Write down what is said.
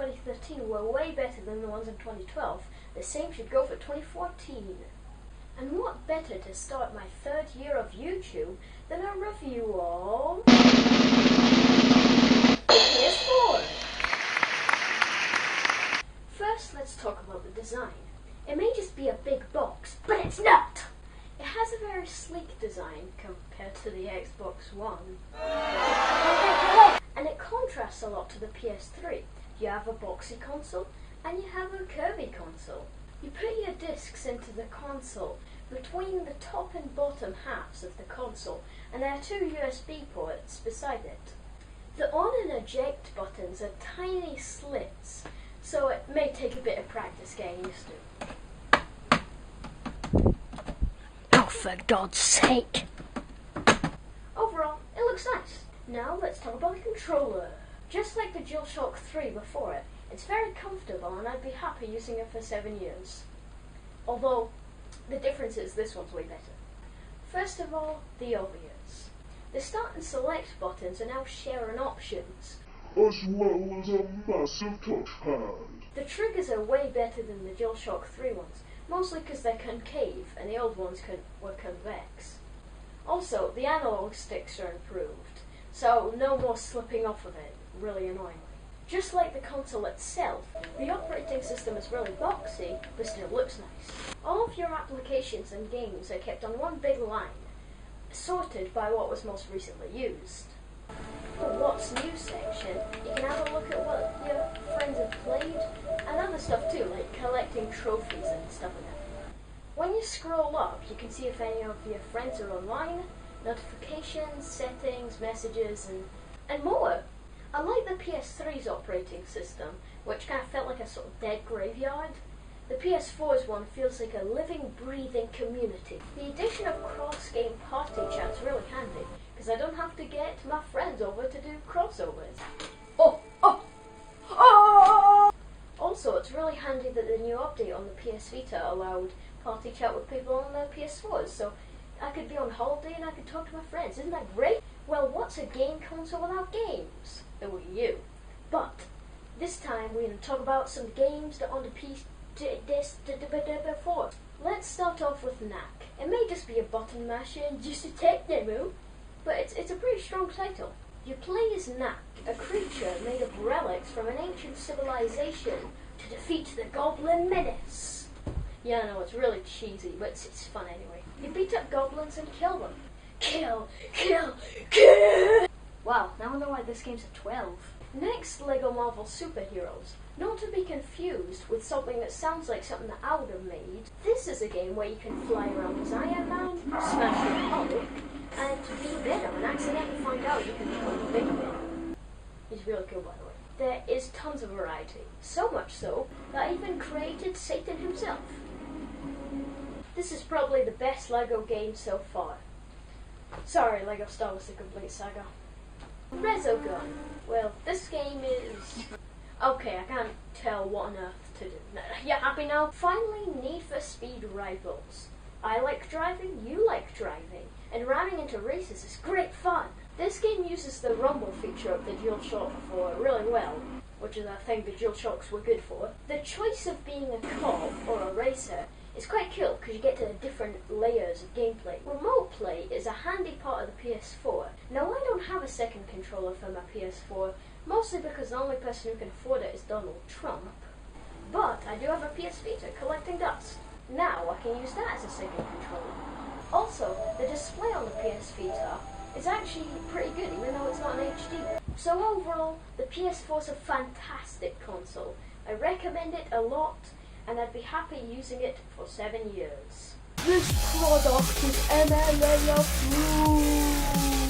2013 were way better than the ones in 2012, the same should go for 2014. And what better to start my third year of YouTube than a review of PS4? First, let's talk about the design. It may just be a big box, but it's not! It has a very sleek design compared to the Xbox One. And it contrasts a lot to the PS3. You have a boxy console, and you have a curvy console. You put your discs into the console between the top and bottom halves of the console, and there are two USB ports beside it. The on and eject buttons are tiny slits, so it may take a bit of practice getting used to. Oh, for God's sake! Overall, it looks nice. Now let's talk about the controller. Just like the DualShock 3 before it, it's very comfortable and I'd be happy using it for 7 years. Although, the difference is this one's way better. First of all, the obvious. The start and select buttons are now sharing options, as well as a massive touchpad. The triggers are way better than the DualShock 3 ones, mostly because they're concave and the old ones were convex. Also, the analog sticks are improved, so no more slipping off of it, really annoyingly. Just like the console itself, the operating system is really boxy, but still looks nice. All of your applications and games are kept on one big line, sorted by what was most recently used. For What's New section, you can have a look at what your friends have played, and other stuff too, like collecting trophies and stuff like that. When you scroll up, you can see if any of your friends are online, notifications, settings, messages, and more. Unlike the PS3's operating system, which kind of felt like a sort of dead graveyard, the PS4's one feels like a living, breathing community. The addition of cross-game party chat's really handy, because I don't have to get my friends over to do crossovers. Also, it's really handy that the new update on the PS Vita allowed party chat with people on their PS4s, so I could be on holiday and I could talk to my friends. Isn't that great? Well, what's a game console without games? The Wii U. But this time we're going to talk about some games that on the PS4. Let's start off with Knack. It may just be a button masher and just a tech demo, but it's a pretty strong title. You play as Knack, a creature made of relics from an ancient civilization to defeat the Goblin Menace. Yeah, I know, it's really cheesy, but it's fun anyway. You beat up goblins and kill them. Kill! Wow, now I know why this game's a 12. Next, LEGO Marvel Superheroes. Not to be confused with something that sounds like something that I would have made. This is a game where you can fly around as Iron Man, smash the Hulk, and be Venom and accidentally find out you can become Big Venom. He's really cool, by the way. There is tons of variety. So much so that I even created Satan himself. This is probably the best LEGO game so far. Sorry, LEGO Star Wars: The Complete Saga. Resogun. Well, this game is... Okay, I can't tell what on earth to do. You happy now? Finally, Need for Speed Rivals. I like driving, you like driving, and ramming into races is great fun. This game uses the rumble feature of the DualShock 4 really well, which is a thing the DualShocks were good for. The choice of being a cop or a racer is quite cool because you get to different layers of gameplay. Remote play is a handy part of the PS4. Now, I don't have a second controller for my PS4, mostly because the only person who can afford it is Donald Trump. But I do have a PS Vita collecting dust. Now I can use that as a second controller. Also, the display on the PS Vita is actually pretty good, even though it's not an HD. So overall, the PS4 is a fantastic console. I recommend it a lot, and I'd be happy using it for 7 years. This product is MLA approved.